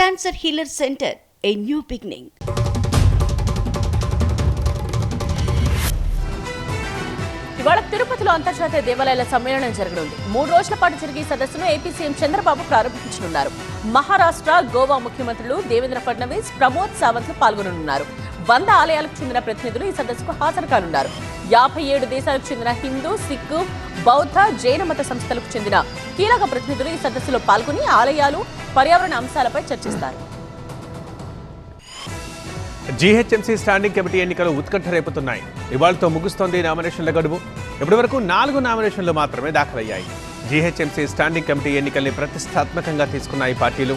Cancer Healer Center, a new beginning. ఇవాళ తిరుపతిలో అంతర్జాతీయ దేవాలయాల సమ్మేళనం జరగనుంది. 3 రోజుల పాటు జరిగే ఈ సదస్సును ఏపీ సీఎం చంద్రబాబు ప్రారంభించనున్నారు. మహారాష్ట్ర, గోవా ముఖ్యమంత్రులు దేవేంద్ర ఫడ్నవీస్, ప్రమోద్ సావంత్లు పాల్గొననున్నారు. 100 ఆలయాలకు చెందిన ప్రతినిధులు ఈ సదస్సుకు హాజరు కానున్నారు. 57 దేశాలకు చెందిన హిందూ, సిక్కు, బౌద్ధ, జైన మత సంస్థలకు చెందిన కీలక ప్రతినిధులు ఈ సదస్సులో పాల్గొని ఆలయాలు, పర్యావరణ అంశాలపై చర్చిస్తారు. జీహెచ్ఎంసీ స్టాండింగ్ కమిటీ ఎన్నికలు ఉత్కంఠ రేపుతున్నాయి. ఇవాళతో ముగుస్తోంది నామినేషన్ల గడువు. ఇప్పటి వరకు 4 నామినేషన్లు మాత్రమే దాఖలయ్యాయి. జీహెచ్ఎంసీ స్టాండింగ్ కమిటీ ఎన్నికల్ని ప్రతిష్టాత్మకంగా తీసుకున్న ఈ పార్టీలు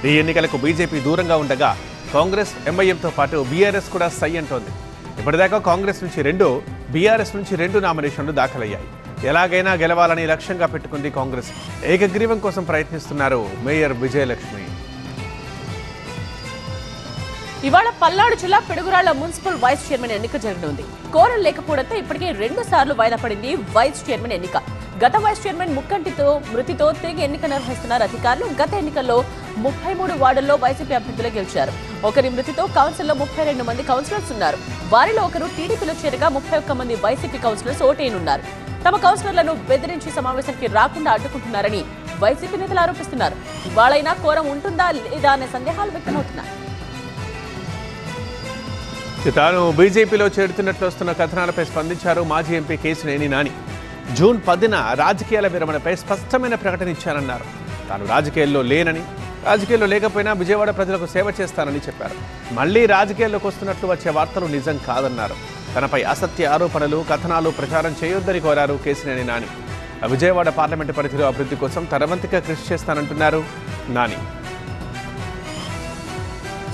ఈ ఎన్నికలకు బీజేపీ దూరంగా ఉండగా కాంగ్రెస్, ఎంఐఎంతో పాటు బీఆర్ఎస్ కూడా సై అంటోంది. ఇప్పటిదాకా కాంగ్రెస్ నుంచి 2, బీఆర్ఎస్ నుంచి 2 నామినేషన్లు దాఖలయ్యాయి. ఎలాగైనా గెలవాలని లక్ష్యంగా పెట్టుకుంది కాంగ్రెస్. ఏకగ్రీవం కోసం ప్రయత్నిస్తున్నారు మేయర్ విజయలక్ష్మి. ఇవాళ పల్నాడు జిల్లా పిడుగురాళ్ల మున్సిపల్ వైస్ చైర్మన్ ఎన్నిక జరగనుంది. కోరం లేకపోవడంతో ఇప్పటికే 2 సార్లు వాయిదా పడింది వైస్ చైర్మన్ ఎన్నిక. గత వైస్ చైర్మన్ ముక్కంటితో మృతితో తిరిగి ఎన్నిక నిర్వహిస్తున్నారు అధికారులు. గత ఎన్నికల్లో 33 వార్డుల్లో వైసీపీ అభ్యర్థులు గెలిచారు. ఒకరి మృతితో కౌన్సిల్లో 32 మంది కౌన్సిలర్స్ ఉన్నారు. వారిలో ఒకరు టీడీపీలో చేరగా 31 మంది వైసీపీ కౌన్సిలర్స్ ఓటేయనున్నారు. తమ కౌన్సిలర్లను బెదిరించి సమావేశానికి రాకుండా అడ్డుకుంటున్నారని వైసీపీ నేతలు ఆరోపిస్తున్నారు. ఇవాళైనా కోరం ఉంటుందా లేదా అనే సందేహాలు వ్యక్తమవుతున్నాయి. తాను బీజేపీలో చేరుతున్నట్లు వస్తున్న కథనాలపై స్పందించారు మాజీ ఎంపీ కేశినేని నాని. జూన్ 10న రాజకీయాల విరమణపై స్పష్టమైన ప్రకటన ఇచ్చారన్నారు. తాను రాజకీయాల్లో లేనని, రాజకీయాల్లో లేకపోయినా విజయవాడ ప్రజలకు సేవ చేస్తానని చెప్పారు. మళ్లీ రాజకీయాల్లోకి వస్తున్నట్లు వచ్చే వార్తలు నిజం కాదన్నారు. తనపై అసత్య ఆరోపణలు, కథనాలు ప్రచారం చేయొద్దని కోరారు కేశినేని నాని. విజయవాడ పార్లమెంటు పరిధిలో అభివృద్ధి కోసం తనవంతుగా కృషి చేస్తానంటున్నారు నాని.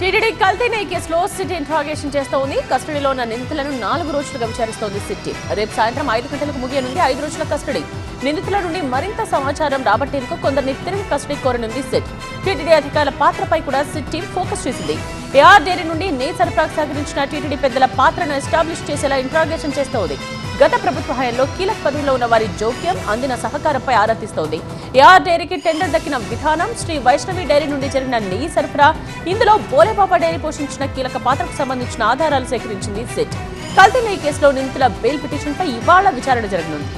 టీటీడీ కల్తీ కేసులో సిట్ ఇంట్రాగేషన్ చేస్తోంది. కస్టడీలో ఉన్న నిందితులను 4 రోజులుగా విచారిస్తోంది సిట్. రేపు సాయంత్రం 5 గంటలకు ముగియనుంది 5 రోజుల కస్టడీ. నిందితుల నుండి మరింత సమాచారం రాబట్టేందుకు కొందరిని తిరిగి కస్టడీ కోరనుంది సిట్. టీటీడీ అధికారుల పాత్రపై కూడా సిట్ టీం ఫోకస్ చేసింది. ఏఆర్ డైరీ నుండి నేతి సరఫరాకు సహకరించిన టీటీడీ పెద్దల పాత్రను ఎస్టాబ్లిష్ చేసేలా ఇంట్రాగేషన్ చేస్తోంది. గత ప్రభుత్వ హయాంలో కీలక పదవిలో ఉన్న వారి జోక్యం, అందిన సహకారంపై ఆరా తీస్తోంది. ఏఆర్ డైరీకి టెండర్ దక్కిన విధానం, శ్రీ వైష్ణవి డైరీ నుండి జరిగిన నెయ్యి సరఫరా, ఇందులో బోలేబాబా డైరీ పోషించిన కీలక పాత్రకు సంబంధించిన ఆధారాలు సేకరించింది సిట్. కల్తీ నెయ్యి కేసులో నిందితుల బెయిల్ పిటిషన్పై ఇవాళ విచారణ జరగనుంది.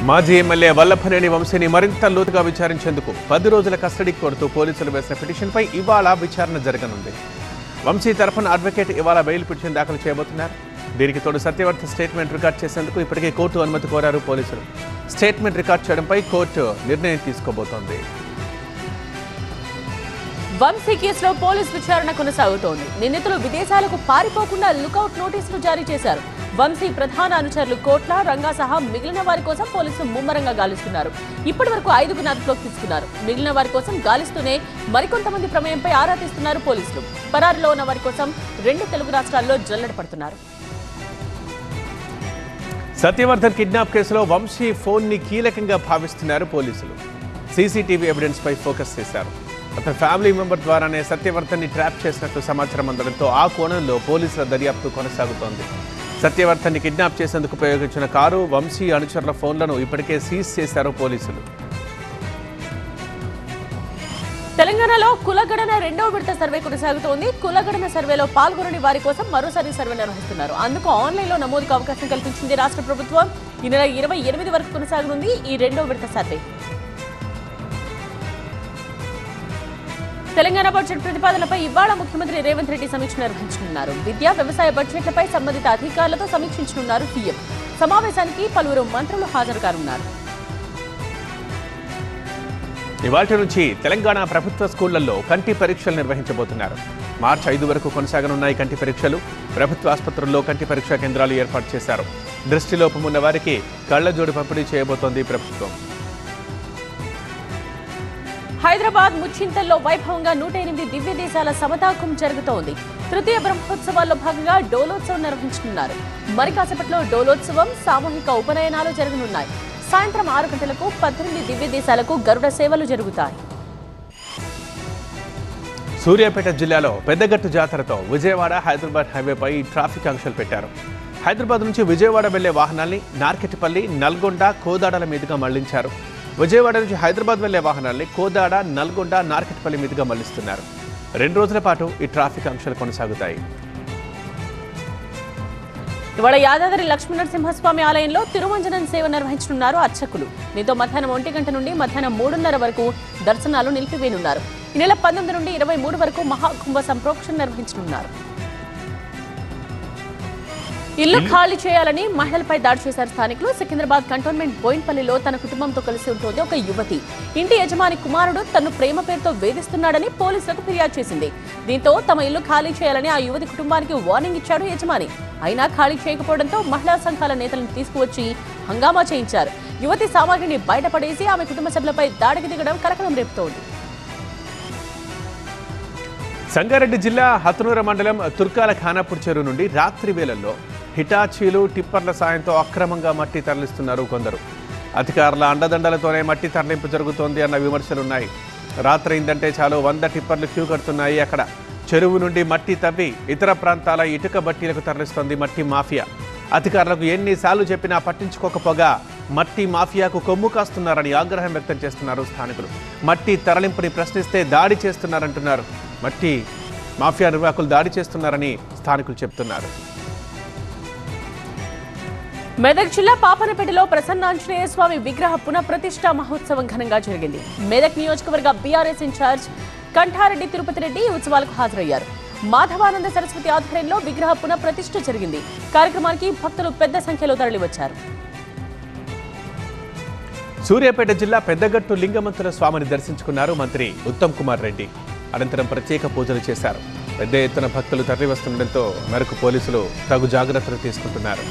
మాజీ ఎమ్మెల్యే వల్లభనేని వంశీని మరింత లోతుగా విచారించేందుకు 10 రోజుల కస్టడీకి కోరుతూ పోలీసులు వేసిన పిటిషన్పై ఇవాళ విచారణ జరగనుంది. వంశీ తరఫున అడ్వకేట్ ఇవాళ బెయిల్ పిటిషన్ దాఖలు చేయబోతున్నారు. దీనికి తోడు సత్యవర్తి స్టేట్మెంట్ రికార్డ్ చేసేందుకు ఇప్పటికే కోర్టు అనుమతి కోరారు పోలీసులు. స్టేట్మెంట్ రికార్డ్ చేయడంపై కోర్టు నిర్ణయం తీసుకోబోతోంది. వంశీ కేసులో పోలీస్ విచారణ కొనసాగుతోంది. నిందితులు విదేశాలకు పారిపోకుండా లుకౌట్ నోటీసులు జారీ చేశారు. వంశీ ప్రధాన అనుచరులు కోట్ల, రంగా సహా మిగిలిన వారి కోసం పోలీసులు ముమ్మరంగా గాలిస్తున్నారు. ఇప్పటి వరకు 5గురిని అదుపులోకి తీసుకున్నారు. మిగిలిన వారి కోసం గాలిస్తూనే మరికొంతమంది ప్రమేయంపై ఆరా తీస్తున్నారు పోలీసులు. పరారులో ఉన్న వారి కోసం 2 తెలుగు రాష్ట్రాల్లో జల్లెడ పడుతున్నారు. సత్యవర్ధన్ కిడ్నాప్ కేసులో వంశీ ఫోన్ని కీలకంగా భావిస్తున్నారు పోలీసులు. సీసీటీవీ ఎవిడెన్స్ పై ఫోకస్ చేశారు. అతని ఫ్యామిలీ మెంబర్ ద్వారానే సత్యవర్ధన్ ని ట్రాప్ చేసినట్లు సమాచారం అందడంతో ఆ కోణంలో పోలీసుల దర్యాప్తు కొనసాగుతోంది. సత్యవర్ధన్ ని కిడ్నాప్ చేసేందుకు ఉపయోగించిన కారు, వంశీ అనుచరుల ఫోన్లను ఇప్పటికే సీజ్ చేశారు పోలీసులు. తెలంగాణలో కులగణన 2వ విడత సర్వే కొనసాగుతోంది. కులగణన సర్వేలో పాల్గొనని వారి కోసం మరోసారి సర్వే నిర్వహిస్తున్నారు. అందుకు ఆన్లైన్లో నమోదుకు అవకాశం కల్పించింది రాష్ట్ర ప్రభుత్వం. ఈ నెల 28 వరకు కొనసాగనుంది ఈ 2వ విడత సర్వే. తెలంగాణ బడ్జెట్ ప్రతిపాదనలపై ఇవాళ ముఖ్యమంత్రి రేవంత్ రెడ్డి సమీక్ష నిర్వహించనున్నారు. విద్యా, వ్యవసాయ బడ్జెట్లపై సంబంధిత అధికారులతో సమీక్షించనున్నారు సీఎం. సమావేశానికి పలువురు మంత్రులు హాజరు కానున్నారు. ఇవాళ్టి నుంచి తెలంగాణ ప్రభుత్వ స్కూళ్లలో కంటి పరీక్షలు నిర్వహించబోతున్నారు. మార్చి 5 వరకు కొనసాగనున్నాయి కంటి పరీక్షలు. ప్రభుత్వ ఆసుపత్రుల్లో కంటి పరీక్షా కేంద్రాలు ఏర్పాటు చేశారు. దృష్టిలోపం ఉన్న వారికి కళ్లజోడు పంపిణీ చేయబోతోంది ప్రభుత్వం. హైదరాబాద్ ముచ్చింతల్లో వైభవంగా 108 దివ్య దేశాల సమతాకం జరుగుతోంది. తృతీయ బ్రహ్మోత్సవాల్లో భాగంగా డోలోత్సవం నిర్వహించనున్నారు. మరి కాసేపట్లో డోలోత్సవం, సామూహిక ఉపనయనాలు జరగనున్నాయి. సాయంత్రం 6 గంటలకు 18 దివ్య దేశాలకు గరుడ సేవలు జరుగుతాయి. సూర్యాపేట జిల్లాలో పెద్దగట్టు జాతరతో విజయవాడ హైదరాబాద్ హైవేపై ట్రాఫిక్ ఆంక్షలు పెట్టారు. హైదరాబాద్ నుంచి విజయవాడ వెళ్లే వాహనాల్ని నార్కెట్పల్లి, నల్గొండ, కోదాడల మీదుగా మళ్లించారు. విజయవాడ నుంచి హైదరాబాద్ వెళ్లే వాహనాల్ని కోదాడ, నల్గొండ, నార్కెట్పల్లి మీదుగా మళ్లిస్తున్నారు. 2 రోజుల పాటు ఈ ట్రాఫిక్ ఆంక్షలు కొనసాగుతాయి. ఇవాళ యాదాద్రి లక్ష్మీనరసింహస్వామి ఆలయంలో తిరుమంజనం సేవ నిర్వహించనున్నారు అర్చకులు. దీంతో మధ్యాహ్నం 1 గంట నుండి మధ్యాహ్నం 3:30 వరకు దర్శనాలు నిలిపివేయనున్నారు. ఈ నెల 19 నుండి 23 వరకు మహాకుంభ సంప్రోక్షణ నిర్వహించనున్నారు. ఇల్లు ఖాళీ చేయాలని మహిళలపై దాడి చేశారు స్థానికులు. సికింద్రాబాద్ కంటోన్మెంట్ బోయిన్పల్లిలో తన కుటుంబంతో కలిసి ఉంటుంది ఒక యువతి. ఇంటి యజమాని కుమారుడు తనను ప్రేమ పేరుతో వేధిస్తున్నాడని పోలీసులకు ఫిర్యాదు చేసింది. దీంతో తమ ఇల్లు ఖాళీ చేయాలని ఆ యువతి కుటుంబానికి వార్నింగ్ ఇచ్చాడు యజమాని. అయినా ఖాళీ చేయకపోవడంతో మహిళా సంఘాల నేతలను తీసుకువచ్చి హంగామా చేయించారు. యువతి సామాగ్రిని బయటపడేసి ఆమె కుటుంబ సభ్యులపై దాడికి దిగడం కలకలం రేపుతోంది. సంగారెడ్డి జిల్లా హతనూర మండలం తుర్కాల ఖానాపూర్ చెరువు నుండి రాత్రి వేళల్లో హిటాచీలు, టిప్పర్ల సాయంతో అక్రమంగా మట్టి తరలిస్తున్నారు కొందరు. అధికారుల అండదండలతోనే మట్టి తరలింపు జరుగుతోంది అన్న విమర్శలున్నాయి. రాత్రి అయిందంటే చాలు 100 టిప్పర్లు క్యూ కడుతున్నాయి. అక్కడ చెరువు నుండి మట్టి తవ్వి ఇతర ప్రాంతాల ఇటుక బట్టీలకు తరలిస్తోంది మట్టి మాఫియా. అధికారులకు ఎన్నిసార్లు చెప్పినా పట్టించుకోకపోగా మట్టి మాఫియాకు కొమ్ము కాస్తున్నారని ఆగ్రహం వ్యక్తం చేస్తున్నారు స్థానికులు. మట్టి తరలింపుని ప్రశ్నిస్తే దాడి చేస్తున్నారంటున్నారు. మట్టి మాఫియా నిర్వాహకులు దాడి చేస్తున్నారని స్థానికులు చెబుతున్నారు. మెదక్ జిల్లా పాపనపేటలో ప్రసన్నాంజనేయ స్వామి విగ్రహ పునఃప్రతిష్ఠ మహోత్సవం ఘనంగా జరిగింది. మెదక్ నియోజకవర్గ బీఆర్ఎస్ ఇన్ఛార్జ్ కంఠారెడ్డి తిరుపతి రెడ్డి ఈ ఉత్సవాలకు హాజరయ్యారు. మాధవానంద సరస్వతి ఆధ్వర్యంలో విగ్రహ పునఃప్రతిష్ఠ జరిగింది. కార్యక్రమానికి భక్తులు పెద్ద సంఖ్యలో తరలివచ్చారు. సూర్యాపేట జిల్లా పెద్దగట్టు లింగమంతుల స్వామిని దర్శించుకున్నారు మంత్రి ఉత్తమ్ కుమార్ రెడ్డి. అనంతరం ప్రత్యేక పూజలు చేశారు. పెద్ద ఎత్తున భక్తులు తరలివస్తుండటంతో మేరకు పోలీసులు తగు జాగ్రత్తలు తీసుకుంటున్నారు.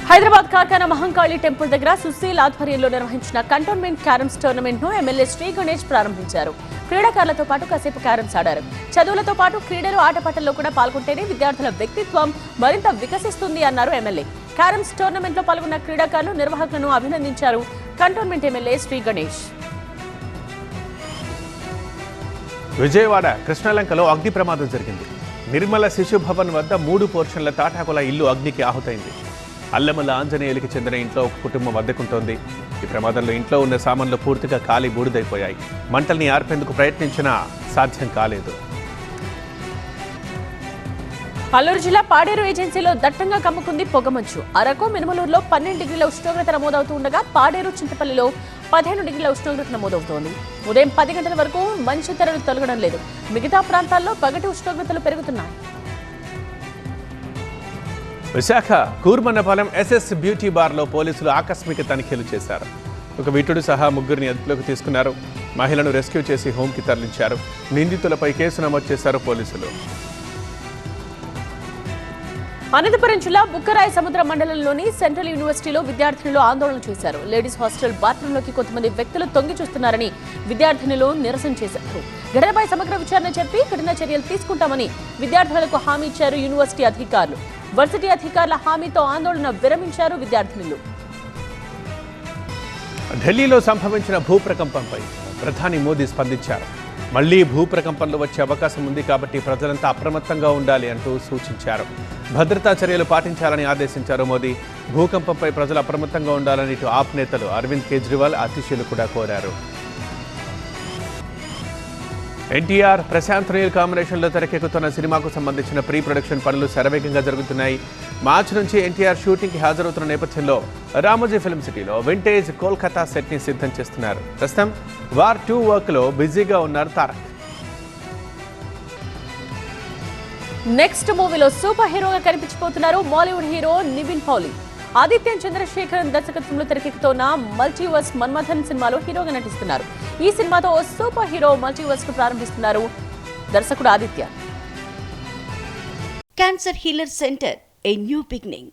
హైదరాబాద్ కార్ఖానా మహంకాళి టెంపుల్ దగ్గర సుశీల్ ఆధ్వర్యంలో నిర్వహించిన కంటోన్మెంట్ క్యారమ్స్ టోర్నమెంట్ ను ఎమ్మెల్యే శ్రీ గణేష్ ప్రారంభించారు. క్రీడాకారులతో పాటు కాసేపు క్యారమ్స్ ఆడారు. చదువులతో పాటు క్రీడలు, ఆటపాటల్లో కూడా పాల్గొంటేనే విద్యార్థుల వ్యక్తిత్వం మరింత వికసిస్తుంది అన్నారు ఎమ్మెల్యే. క్యారమ్స్ టోర్నమెంట్ లో పాల్గొన్న క్రీడాకారులు, నిర్వాహకులను అభినందించారు కంటోన్మెంట్ ఎమ్మెల్యే శ్రీ గణేష్. విజయవాడ కృష్ణలంకలో అగ్ని ప్రమాదం జరిగింది. నిర్మల శిశు భవన్ వద్ద 3 పోర్షన్ల తాటాకుల ఇల్లు అగ్నికి ఆహుతైంది. అల్లమల్ల ఆంజనేయులకి చెందిన ఇంట్లో ఒక కుటుంబం వద్దకుంటోంది. ఈ ప్రమాదంలో ఇంట్లో ఉన్న సామాన్లు పూర్తిగా కాలి బూడిదైపోయాయి. మంటల్ని ఆర్పేందుకు ప్రయత్నించినా సాధ్యం కాలేదు. అల్లూరు జిల్లా పాడేరు ఏజెన్సీలో దట్టంగా కమ్ముకుంది పొగమంచు. అరకు, మినుమలూరులో 12 డిగ్రీల ఉష్ణోగ్రత నమోదవుతూ ఉండగా పాడేరు, చింతపల్లిలో 15 డిగ్రీల ఉష్ణోగ్రత నమోదవుతోంది. ఉదయం 10 గంటల వరకు మంచు తెరలు తొలగడం లేదు. మిగతా ప్రాంతాల్లో పగటి ఉష్ణోగ్రతలు పెరుగుతున్నాయి. విశాఖ కూర్మన్నపాలెం ఎస్ఎస్ బ్యూటీ బార్లో పోలీసులు ఆకస్మిక తనిఖీలు చేశారు. ఒక విటుడు సహా 3 అదుపులోకి తీసుకున్నారు. మహిళను రెస్క్యూ చేసి హోంకి తరలించారు. నిందితులపై కేసు నమోదు చేశారు పోలీసులు. అనంతపురం జిల్లా బుక్కరాయ సముద్ర మండలంలోని సెంట్రల్ యూనివర్సిటీలో విద్యార్థినులు ఆందోళన చేశారు. లేడీస్ హాస్టల్ బాత్రూంలోకి కొంతమంది వ్యక్తులు తొంగి చూస్తున్నారని విద్యార్థినులు నిరసన చేశారు. ఘటనపై సమగ్ర విచారణ చెప్పి కఠిన చర్యలు తీసుకుంటామని విద్యార్థులకు హామీ ఇచ్చారు యూనివర్సిటీ అధికారులు. వర్సిటీ అధికారుల హామీతో ఆందోళన విరమించారు విద్యార్థినులు. ఢిల్లీలో సంభవించిన భూప్రకంపంపై ప్రధాని మోదీ స్పందించారు. మళ్లీ భూప్రకంపనలు వచ్చే అవకాశం ఉంది కాబట్టి ప్రజలంతా అప్రమత్తంగా ఉండాలి అంటూ సూచించారు. భద్రతా చర్యలు పాటించాలని ఆదేశించారు మోదీ. భూకంపంపై ప్రజలు అప్రమత్తంగా ఉండాలని ఇటు ఆప్ నేతలు అరవింద్ కేజ్రీవాల్, అతిశీలు కూడా కోరారు. ఎన్టీఆర్, ప్రశాంత్ నీల్ కాంబినేషన్లో తెరకెక్కుతున్న సినిమాకు సంబంధించిన ప్రీ ప్రొడక్షన్ పనులు శరవేగంగా జరుగుతున్నాయి. మార్చి నుంచి ఎన్టీఆర్ షూటింగ్కి హాజరవుతున్న నేపథ్యంలో రామోజీ ఫిల్మ్ సిటీలో వింటేజ్ కోల్కతా సెట్ని సిద్ధం చేస్తున్నారు. ప్రస్తుతం వార్ 2 వర్క్లో బిజీగా ఉన్నారు తారక్. నెక్స్ట్ మూవీలో సూపర్ హీరోగా కనిపించిపోతున్నారు మాలీవుడ్ హీరో నివిన్ పౌలి. ఆదిత్య చంద్రశేఖరన్ దర్శకత్వంలో తెరకెక్కుతున్న మల్టీవర్స్ మన్మథన్ సినిమాలో హీరోగా నటిస్తున్నారు. ఈ సినిమాతో సూపర్ హీరో మల్టీవర్స్ ను ప్రారంభిస్తున్నారు దర్శకుడు Aditya. Cancer Healer Center, a new beginning.